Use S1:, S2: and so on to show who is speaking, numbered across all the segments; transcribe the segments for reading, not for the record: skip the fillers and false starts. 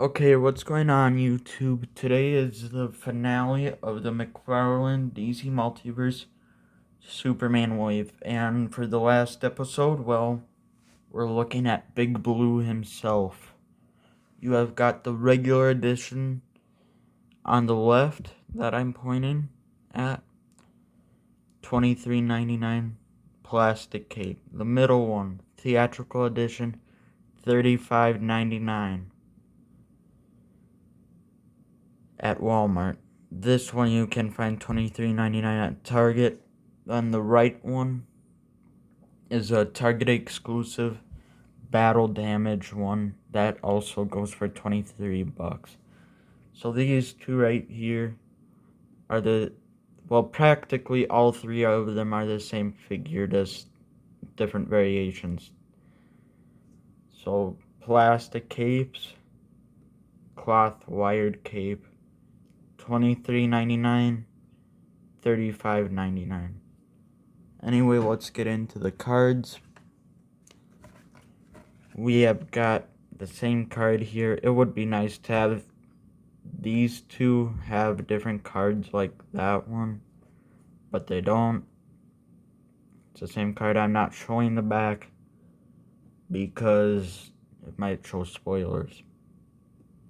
S1: Okay, what's going on, YouTube? Today is the finale of the Mcfarlane DC Multiverse Superman wave, and for the last episode, well, we're looking at Big Blue himself. You have got the regular edition on the left that I'm pointing at, $23.99 plastic cape. The middle one, theatrical edition, $35.99. At Walmart. This one you can find $23.99 at Target. Then the right one is a Target exclusive battle damage one that also goes for $23. So these two right here are practically all three of them are the same figure, just different variations. So plastic capes, cloth wired cape, $23.99, $35.99. Anyway, let's get into the cards. We have got the same card here. It would be nice to have these two have different cards like that one, but they don't. It's the same card. I'm not showing the back because it might show spoilers.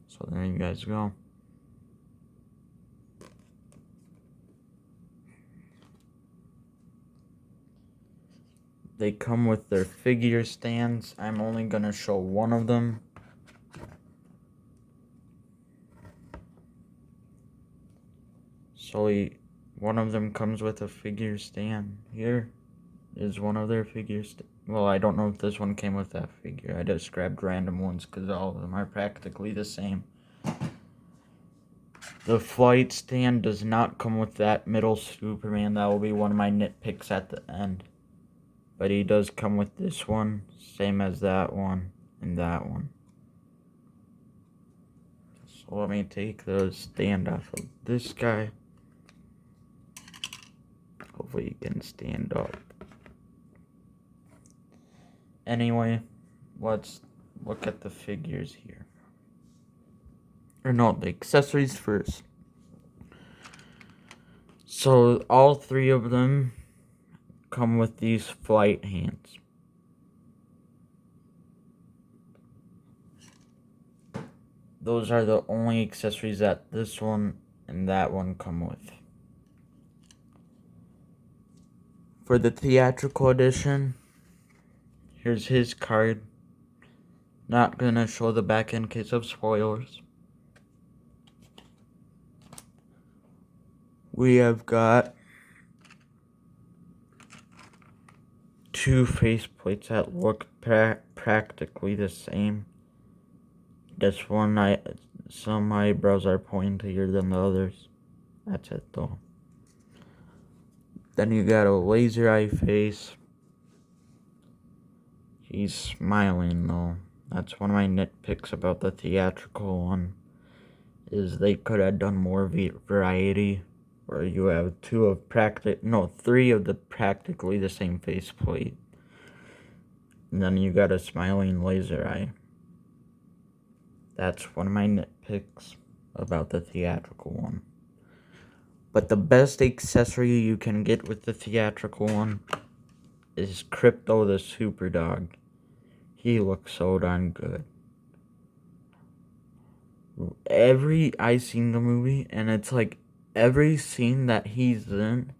S1: So there you guys go. They come with their figure stands. I'm only going to show one of them. So one of them comes with a figure stand. Here is one of their figures. Well, I don't know if this one came with that figure. I just grabbed random ones because all of them are practically the same. The flight stand does not come with that middle Superman. That will be one of my nitpicks at the end. But he does come with this one, same as that one and that one. So let me take the stand off of this guy. Hopefully he can stand up. Anyway, let's look at the figures here. Or no, the accessories first. So all three of them come with these flight hands. Those are the only accessories that this one and that one come with. For the theatrical edition, here's his card. Not gonna show the back in case of spoilers. We have got two faceplates that look practically the same. Just one some eyebrows are pointier than the others. That's it though. Then you got a laser eye face. He's smiling though. That's one of my nitpicks about the theatrical one. Is they could have done more variety. Where you have three of the practically the same faceplate. And then you got a smiling laser eye. That's one of my nitpicks about the theatrical one. But the best accessory you can get with the theatrical one is Crypto the Super Dog. He looks so darn good. I seen the movie, and it's like every scene that he's in,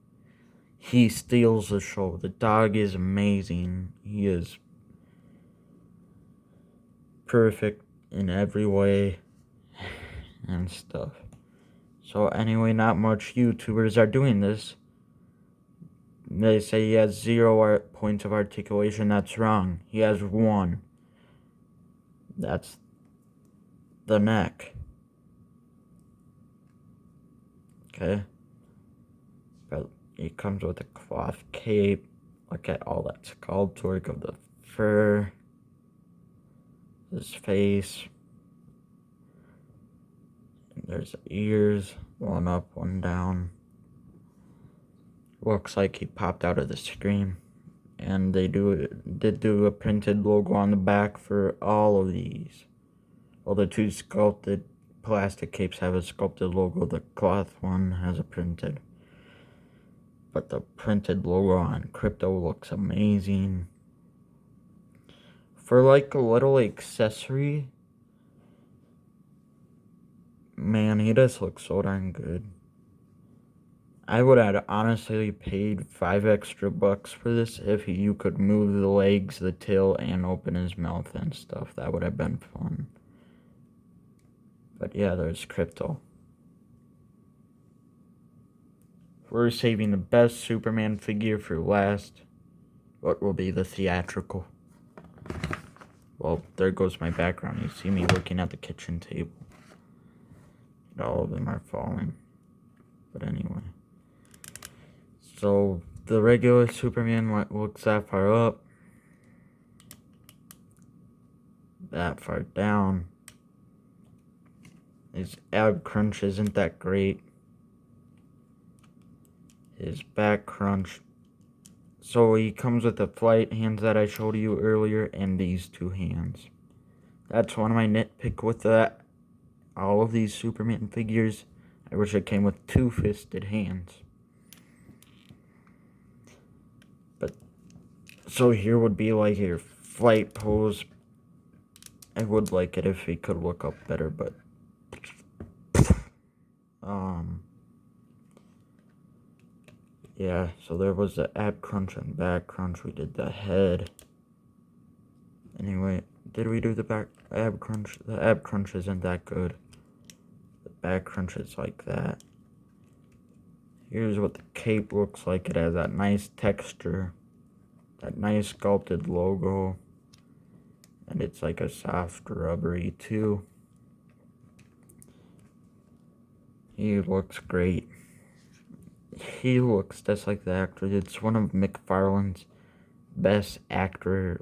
S1: he steals the show. The dog is amazing. He is perfect in every way and stuff. So anyway, not much YouTubers are doing this. They say he has 0 points of articulation. That's wrong. He has 1. That's the neck. Okay. But he comes with a cloth cape. Look at all that sculpture work of the fur. His face. And there's ears. One up, one down. Looks like he popped out of the screen. And they did do a printed logo on the back for all of these. Well, the two sculpted plastic capes have a sculpted logo. The cloth one has a printed. But the printed logo on Crypto looks amazing. For like a little accessory, man, he does look so darn good. I would have honestly paid $5 extra for this if you could move the legs, the tail, and open his mouth and stuff. That would have been fun. But yeah, there's Crypto. We're saving the best Superman figure for last. What will be the theatrical? Well, there goes my background. You see me looking at the kitchen table. All of them are falling. But anyway. So, the regular Superman looks that far up. That far down. His ab crunch isn't that great. His back crunch. So he comes with the flight hands that I showed you earlier and these two hands. That's one of my nitpick with all of these Superman figures. I wish it came with two-fisted hands. But so here would be like your flight pose. I would like it if he could look up better, but yeah, so there was the ab crunch and back crunch. We did the head. Anyway, did we do the back ab crunch? The ab crunch isn't that good. The back crunch is like that. Here's what the cape looks like. It has that nice texture. That nice sculpted logo. And it's like a soft rubbery too. He looks great. He looks just like the actor. It's one of Mcfarlane's best actress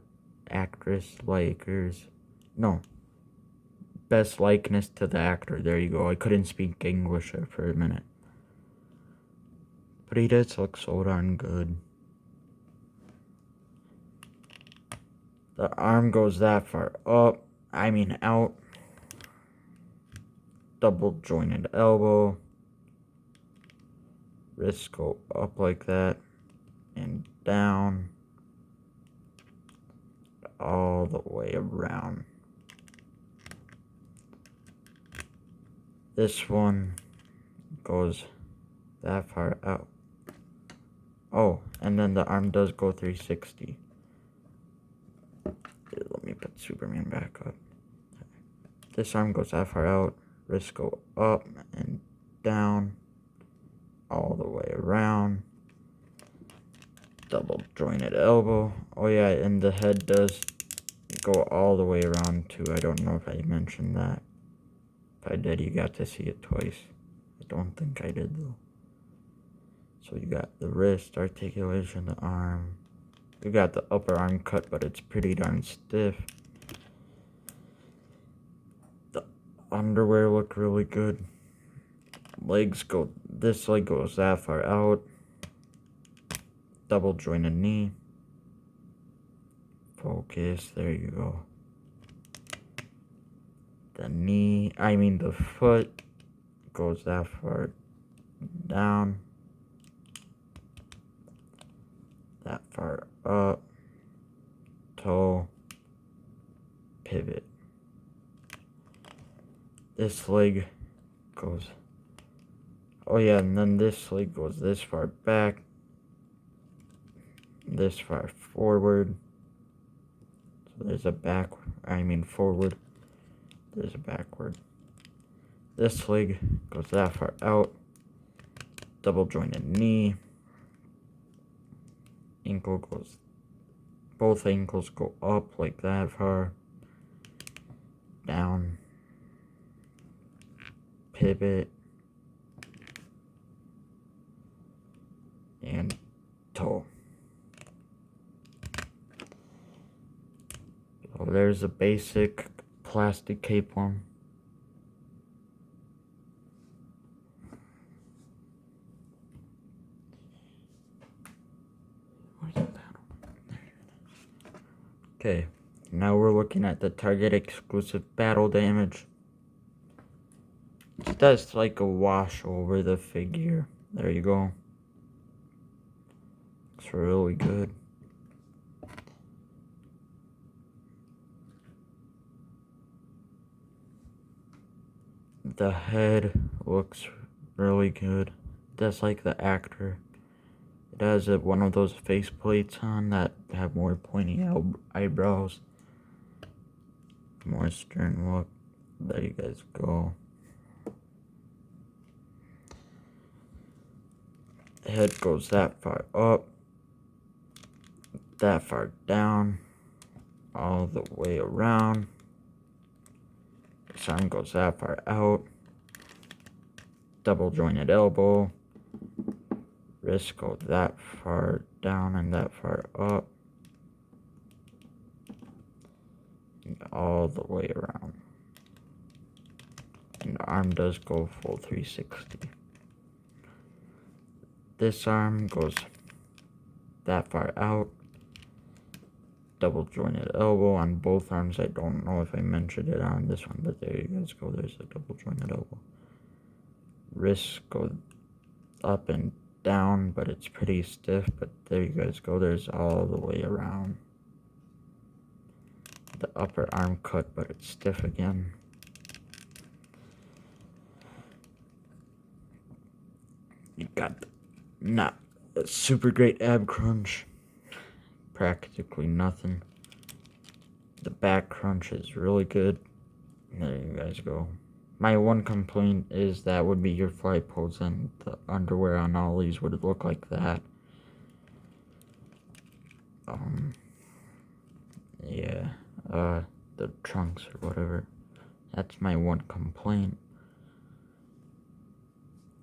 S1: likers. No. Best likeness to the actor. There you go. I couldn't speak English for a minute. But he does look so darn good. The arm goes that far up. Out. Double jointed elbow. Wrists go up like that. And down. All the way around. This one goes that far out. Oh, and then the arm does go 360. Let me put Superman back up. This arm goes that far out. Wrists go up and down. All the way around. Double jointed elbow. Oh yeah, and the head does go all the way around too. I don't know if I mentioned that. If I did, you got to see it twice. I don't think I did though. So you got the wrist articulation, the arm. You got the upper arm cut, but it's pretty darn stiff. The underwear look really good. Legs go, this leg goes that far out. Double jointed knee. Focus, there you go. The foot goes that far down. That far up. Toe. Pivot. This leg goes, oh yeah, and then this leg goes this far back. This far forward. So there's a forward. There's a backward. This leg goes that far out. Double jointed knee. Both ankles go up like that far. Down. Pivot. And toe. So there's a basic plastic cape one. Okay, Now we're looking at the Target exclusive battle damage. It does like a wash over the figure. There you go. It's really good. The head looks really good. Just like the actor. It has one of those face plates on that have more pointy eyebrows. More stern look. There you guys go. The head goes that far up, that far down, all the way around. This arm goes that far out. Double jointed elbow. Wrist goes that far down and that far up. And all the way around. And the arm does go full 360. This arm goes that far out. Double jointed elbow on both arms. I don't know if I mentioned it on this one, but there you guys go. There's a double jointed elbow. Wrist goes up and down, but it's pretty stiff. But there you guys go. There's all the way around. The upper arm cut, but it's stiff again. You got not a super great ab crunch. Practically nothing. The back crunch is really good. There you guys go. My one complaint is that would be your fly pose, and the underwear on all these would look like that. Yeah, the trunks or whatever. That's my one complaint.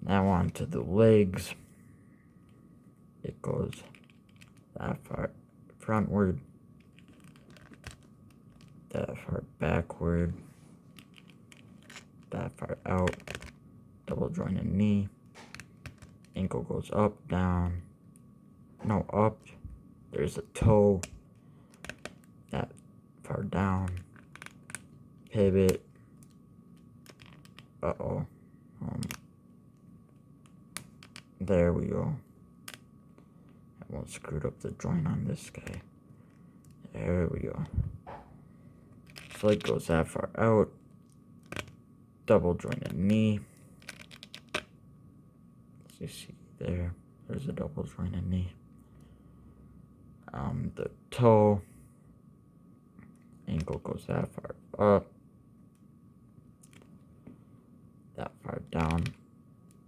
S1: Now on to the legs. It goes that far frontward, that far backward, that far out, double jointed knee, ankle goes up, down, no up, there's a toe, that far down, pivot, there we go. I won't screwed up the joint on this guy. There we go. So it goes that far out. Double jointed knee. As you see there, there's a double jointed knee. The toe. Ankle goes that far up. That far down.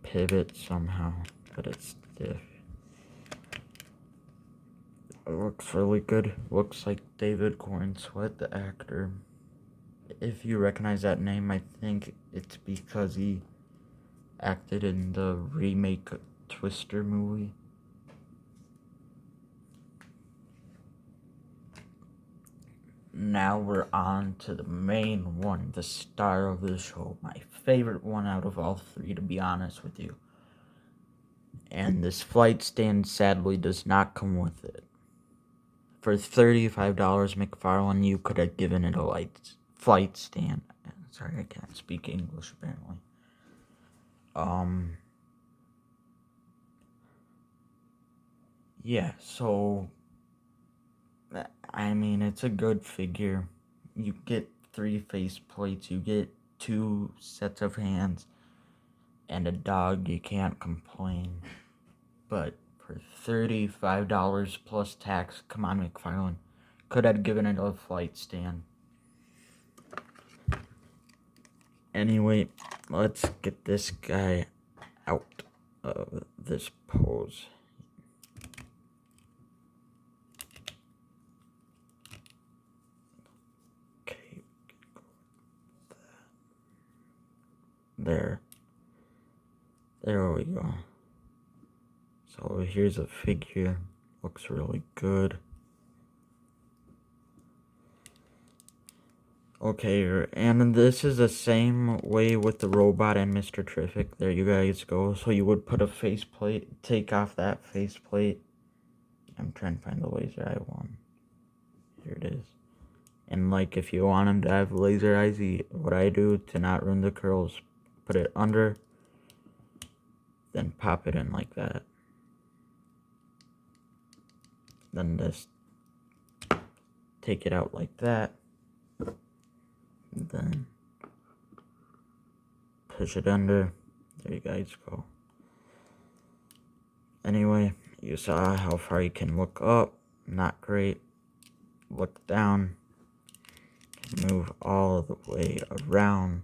S1: Pivot somehow, but it's stiff. It looks really good. Looks like David Cornsweet, the actor. If you recognize that name, I think it's because he acted in the remake Twister movie. Now we're on to the main one, the star of the show. My favorite one out of all three, to be honest with you. And this flight stand sadly does not come with it. For $35, Mcfarlane, you could have given it a flight stand. Sorry, I can't speak English apparently. Yeah, so I mean, it's a good figure. You get 3 face plates, you get 2 sets of hands, and a dog. You can't complain. But for $35 plus tax, come on, Mcfarlane. Could have given it a flight stand. Anyway, let's get this guy out of this pose. Okay, there we go. So here's a figure. Looks really good. Okay, and this is the same way with the robot and Mr. Terrific. There you guys go. So you would put a faceplate, take off that faceplate. I'm trying to find the laser I want. Here it is. And like if you want him to have laser eyes, what I do to not ruin the curls, put it under, then pop it in like that. Then just take it out like that. Then push it under. There you guys go. Anyway, you saw how far you can look up. Not great. Look down. Move all the way around.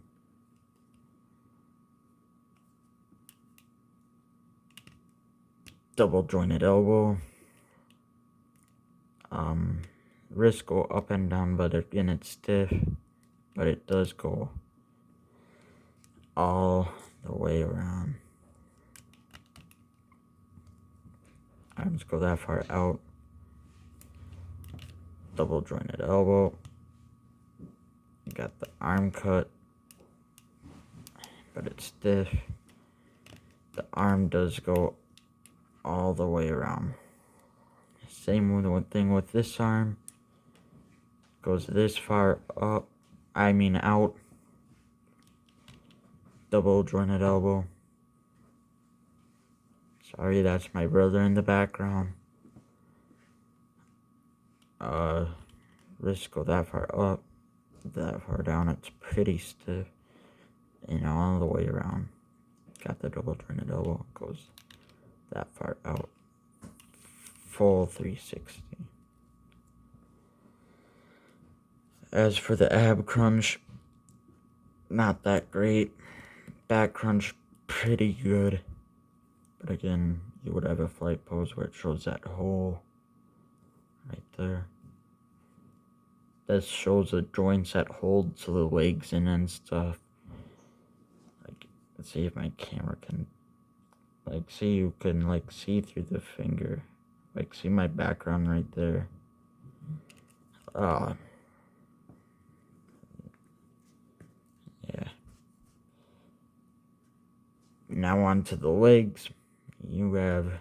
S1: Double jointed elbow. Wrist go up and down, but again it's stiff. But it does go all the way around. Arms go that far out. Double jointed elbow. You got the arm cut, but it's stiff. The arm does go all the way around. Same thing with this arm. Goes this far up. Out. Double jointed elbow. Sorry, that's my brother in the background. Wrist go that far up, that far down. It's pretty stiff. All the way around. Got the double jointed elbow. Goes that far out. Full 360. As for the ab crunch, not that great. Back crunch, pretty good. But again, you would have a flight pose where it shows that hole right there. This shows the joints that hold to the legs in and stuff. Like, let's see if my camera can, you can see through the finger. See my background right there. Yeah. Now on to the legs. You have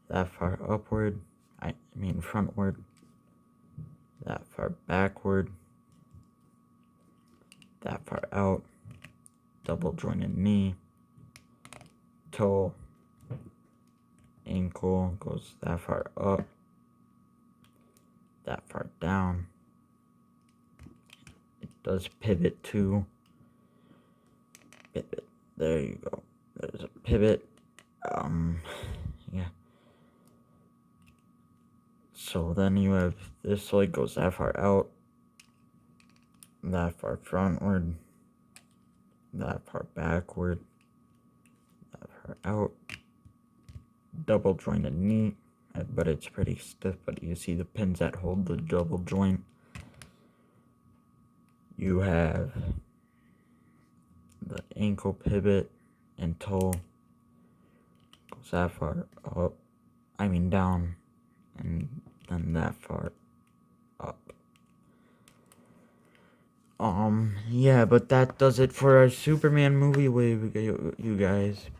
S1: that far upward, frontward, that far backward, that far out, double jointed knee, toe, ankle goes that far up, that far down. It does pivot too. Pivot. There you go. There's a pivot. Yeah. So then you have this leg goes that far out, that far frontward, that far backward, that far out. Double jointed knee, but it's pretty stiff, but you see the pins that hold the double joint. You have the ankle pivot and toe goes that far up, down, and then that far up. Yeah, but that does it for our Superman movie wave, you guys.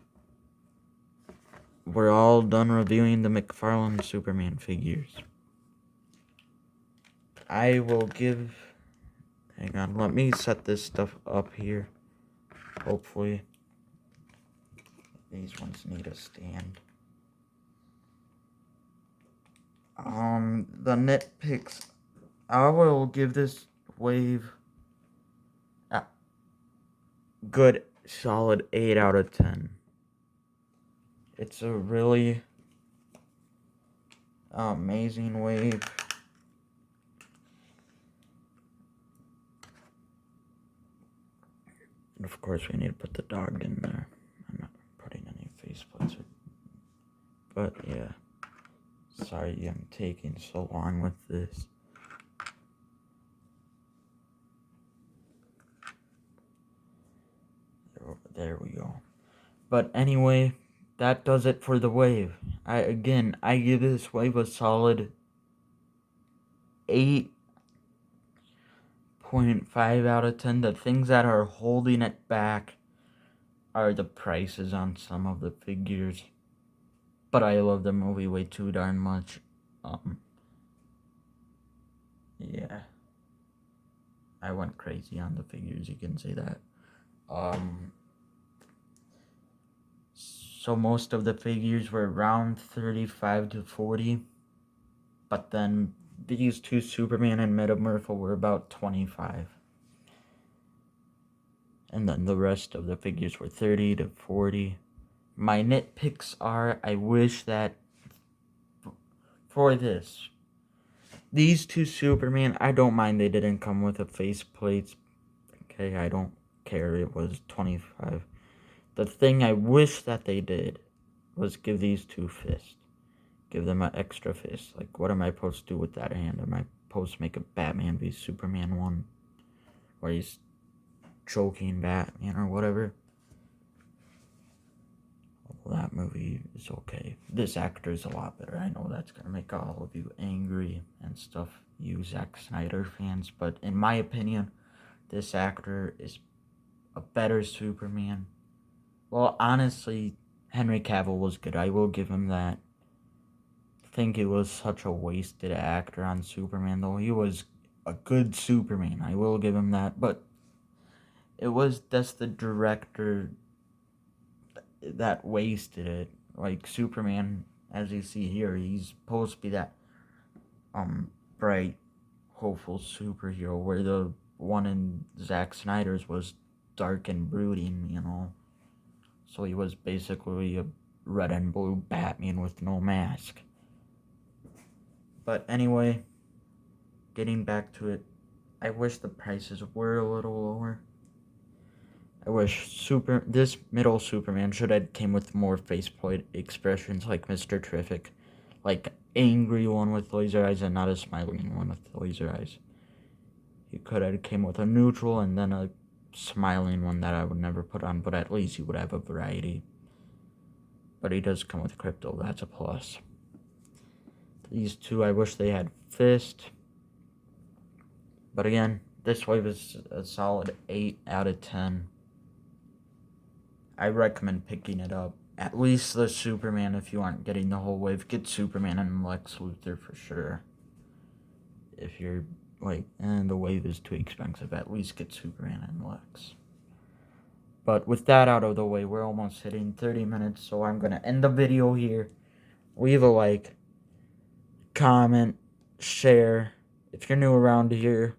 S1: We're all done reviewing the Mcfarlane Superman figures. I will give... Hang on, let me set this stuff up here. Hopefully. These ones need a stand. The nitpicks. I will give this wave a good, solid 8 out of 10. It's a really amazing wave. And of course, we need to put the dog in there. I'm not putting any faceplates. But yeah. Sorry I'm taking so long with this. There we go. But anyway, that does it for the wave. I give this wave a solid 8.5 out of 10. The things that are holding it back are the prices on some of the figures. But I love the movie way too darn much. Yeah. I went crazy on the figures, you can say that. So most of the figures were around 35 to 40. But then these two Superman and Metamorpho were about 25. And then the rest of the figures were 30 to 40. My nitpicks are, I wish that for these two Superman, I don't mind they didn't come with a faceplate. Okay, I don't care, it was 25. The thing I wish that they did was give these two fists. Give them an extra fist. Like, what am I supposed to do with that hand? Am I supposed to make a Batman v Superman one? Where he's choking Batman or whatever? Well, that movie is okay. This actor is a lot better. I know that's gonna make all of you angry and stuff, you Zack Snyder fans, but in my opinion, this actor is a better Superman. Well, honestly, Henry Cavill was good. I will give him that. I think he was such a wasted actor on Superman, though. He was a good Superman. I will give him that. But that's the director that wasted it. Like Superman, as you see here, he's supposed to be that bright, hopeful superhero, where the one in Zack Snyder's was dark and brooding, you know. So he was basically a red and blue Batman with no mask. But anyway, getting back to it, I wish the prices were a little lower. I wish this middle Superman should have came with more faceplate expressions like Mr. Terrific. Like angry one with laser eyes and not a smiling one with laser eyes. He could have came with a neutral and then a smiling one that I would never put on, but at least he would have a variety. But he does come with crypto, that's a plus. These two, I wish they had fist. But again, this wave is a solid 8 out of 10. I recommend picking it up. At least the Superman, if you aren't getting the whole wave, get Superman and Lex Luthor for sure. If you're like, the wave is too expensive, at least get Superman and Lex. But with that out of the way, we're almost hitting 30 minutes, so I'm going to end the video here. Leave a like, comment, share. If you're new around here,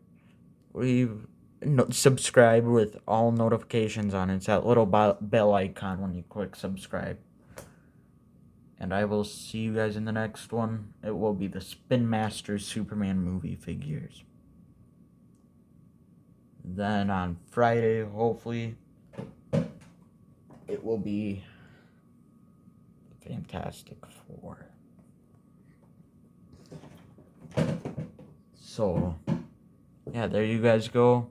S1: subscribe with all notifications on. It's that little bell icon when you click subscribe. And I will see you guys in the next one. It will be the Spin Master Superman movie figures. Then on Friday, hopefully, it will be Fantastic Four. So, yeah, there you guys go.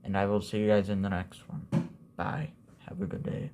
S1: And I will see you guys in the next one. Bye. Have a good day.